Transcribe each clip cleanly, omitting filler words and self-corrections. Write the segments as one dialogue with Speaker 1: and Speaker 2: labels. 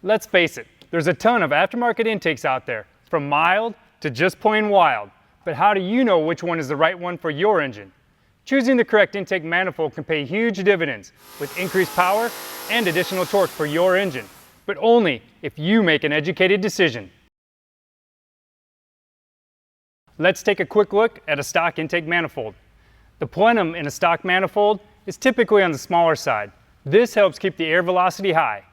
Speaker 1: Let's face it, there's a ton of aftermarket intakes out there, from mild to just plain wild. But how do you know which one is the right one for your engine? Choosing the correct intake manifold can pay huge dividends with increased power and additional torque for your engine, but only if you make an educated decision. Let's take a quick look at a stock intake manifold. The plenum in a stock manifold is typically on the smaller side. This helps keep the air velocity high.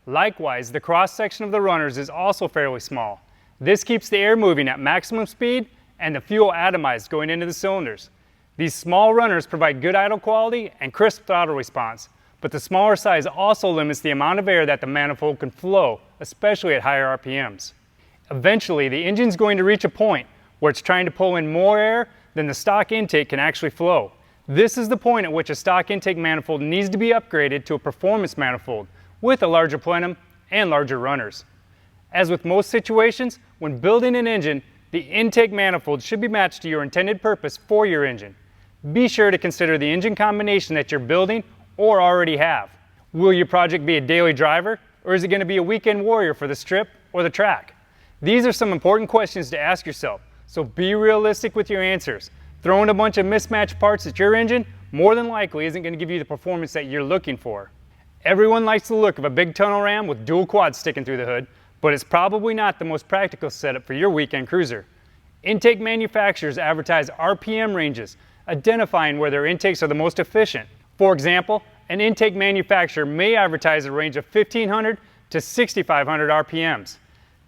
Speaker 1: Likewise, the cross-section of the runners is also fairly small. This keeps the air moving at maximum speed and the fuel atomized going into the cylinders. These small runners provide good idle quality and crisp throttle response, but the smaller size also limits the amount of air that the manifold can flow, especially at higher RPMs. Eventually, the engine's going to reach a point where it's trying to pull in more air than the stock intake can actually flow. This is the point at which a stock intake manifold needs to be upgraded to a performance manifold with a larger plenum and larger runners. As with most situations, when building an engine, the intake manifold should be matched to your intended purpose for your engine. Be sure to consider the engine combination that you're building or already have. Will your project be a daily driver, or is it going to be a weekend warrior for the strip or the track? These are some important questions to ask yourself, so be realistic with your answers. Throwing a bunch of mismatched parts at your engine more than likely isn't going to give you the performance that you're looking for. Everyone likes the look of a big tunnel ram with dual quads sticking through the hood, but it's probably not the most practical setup for your weekend cruiser. Intake manufacturers advertise RPM ranges, identifying where their intakes are the most efficient. For example, an intake manufacturer may advertise a range of 1,500 to 6,500 RPMs.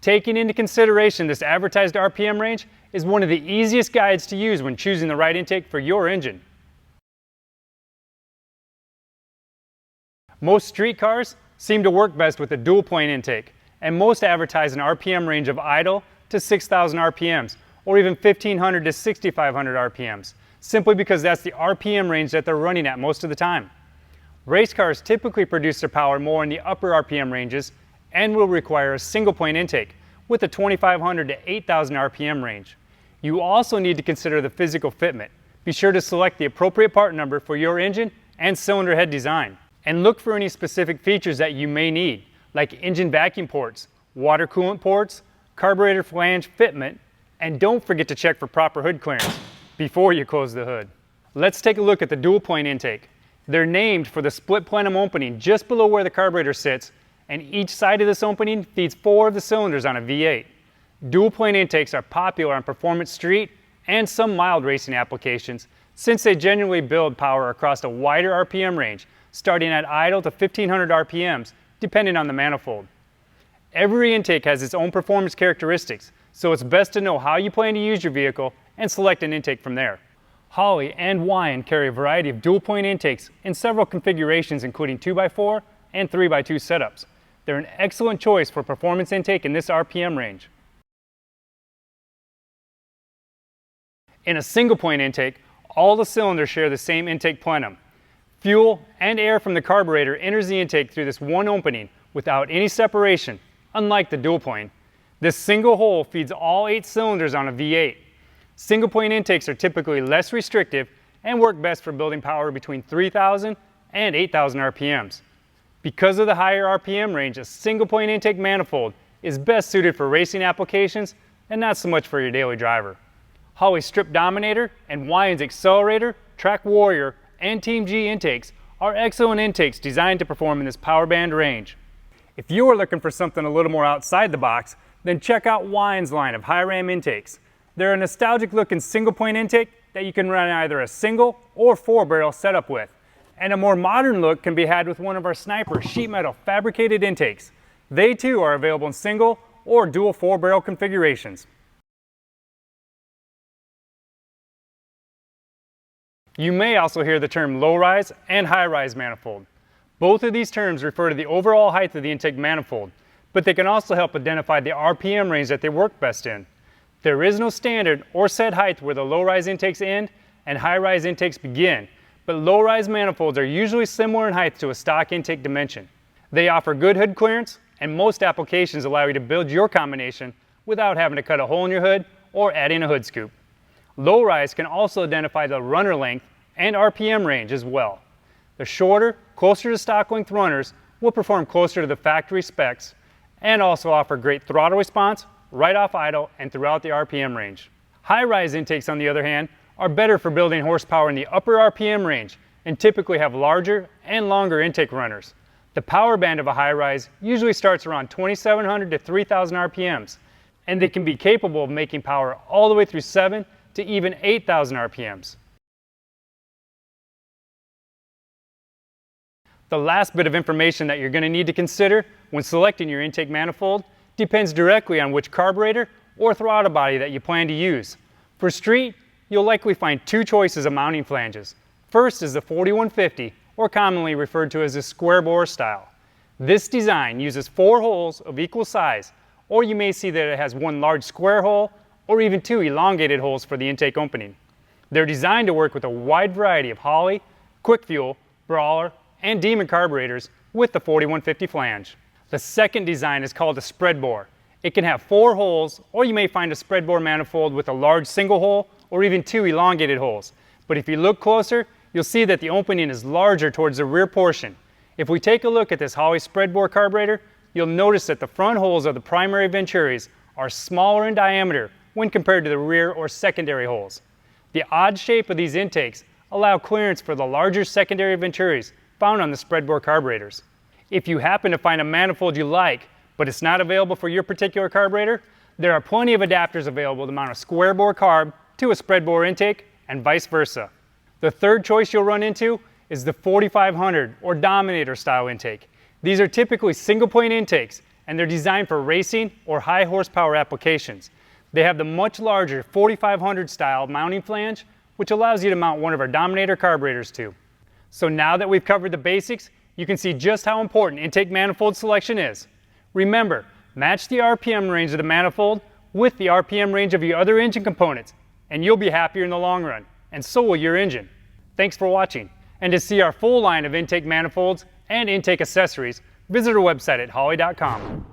Speaker 1: Taking into consideration this advertised RPM range is one of the easiest guides to use when choosing the right intake for your engine. Most street cars seem to work best with a dual plane intake, and most advertise an RPM range of idle to 6,000 RPMs, or even 1,500 to 6,500 RPMs, simply because that's the RPM range that they're running at most of the time. Race cars typically produce their power more in the upper RPM ranges and will require a single plane intake with a 2,500 to 8,000 RPM range. You also need to consider the physical fitment. Be sure to select the appropriate part number for your engine and cylinder head design, and look for any specific features that you may need, like engine vacuum ports, water coolant ports, carburetor flange fitment, and don't forget to check for proper hood clearance before you close the hood. Let's take a look at the dual plane intake. They're named for the split plenum opening just below where the carburetor sits, and each side of this opening feeds 4 of the cylinders on a V8. Dual plane intakes are popular on performance street and some mild racing applications, since they generally build power across a wider RPM range, starting at idle to 1,500 RPMs, depending on the manifold. Every intake has its own performance characteristics, so it's best to know how you plan to use your vehicle and select an intake from there. Holley and Wian carry a variety of dual plane intakes in several configurations, including 2x4 and 3x2 setups. They're an excellent choice for performance intake in this RPM range. In a single plane intake, all the cylinders share the same intake plenum. Fuel and air from the carburetor enters the intake through this one opening without any separation, unlike the dual plane. This single hole feeds all 8 cylinders on a V8. Single plane intakes are typically less restrictive and work best for building power between 3,000 and 8,000 RPMs. Because of the higher RPM range, a single plane intake manifold is best suited for racing applications and not so much for your daily driver. Holley's Strip Dominator and Wian's Accelerator, Track Warrior, and Team G intakes are excellent intakes designed to perform in this power band range. If you are looking for something a little more outside the box, then check out Wian's line of high ram intakes. They're a nostalgic looking single plane intake that you can run either a single or 4-barrel setup with. And a more modern look can be had with one of our Sniper sheet metal fabricated intakes. They too are available in single or dual 4-barrel configurations. You may also hear the term low-rise and high-rise manifold. Both of these terms refer to the overall height of the intake manifold, but they can also help identify the RPM range that they work best in. There is no standard or set height where the low-rise intakes end and high-rise intakes begin, but low-rise manifolds are usually similar in height to a stock intake dimension. They offer good hood clearance, and most applications allow you to build your combination without having to cut a hole in your hood or add in a hood scoop. Low-rise can also identify the runner length and RPM range as well. The shorter, closer to stock length runners will perform closer to the factory specs, and also offer great throttle response right off idle and throughout the RPM range. High-rise intakes, on the other hand, are better for building horsepower in the upper RPM range and typically have larger and longer intake runners. The power band of a high-rise usually starts around 2,700 to 3,000 RPMs, and they can be capable of making power all the way through 7 to even 8,000 RPMs. The last bit of information that you're going to need to consider when selecting your intake manifold depends directly on which carburetor or throttle body that you plan to use. For street, you'll likely find two choices of mounting flanges. First is the 4150, or commonly referred to as the square bore style. This design uses 4 holes of equal size, or you may see that it has one large square hole or even 2 elongated holes for the intake opening. They're designed to work with a wide variety of Holley, quick fuel, brawler, and Demon carburetors with the 4150 flange. The second design is called a spread bore. It can have 4 holes, or you may find a spread bore manifold with a large single hole or even 2 elongated holes. But if you look closer, you'll see that the opening is larger towards the rear portion. If we take a look at this Holley spread bore carburetor, you'll notice that the front holes of the primary venturis are smaller in diameter when compared to the rear or secondary holes. The odd shape of these intakes allow clearance for the larger secondary venturis found on the spread bore carburetors. If you happen to find a manifold you like, but it's not available for your particular carburetor, there are plenty of adapters available to mount a square bore carb to a spread bore intake and vice versa. The third choice you'll run into is the 4500 or Dominator style intake. These are typically single plane intakes, and they're designed for racing or high horsepower applications. They have the much larger 4500 style mounting flange, which allows you to mount one of our Dominator carburetors to. So now that we've covered the basics, you can see just how important intake manifold selection is. Remember, match the RPM range of the manifold with the RPM range of your other engine components, and you'll be happier in the long run, and so will your engine. Thanks for watching, and to see our full line of intake manifolds and intake accessories, visit our website at holley.com.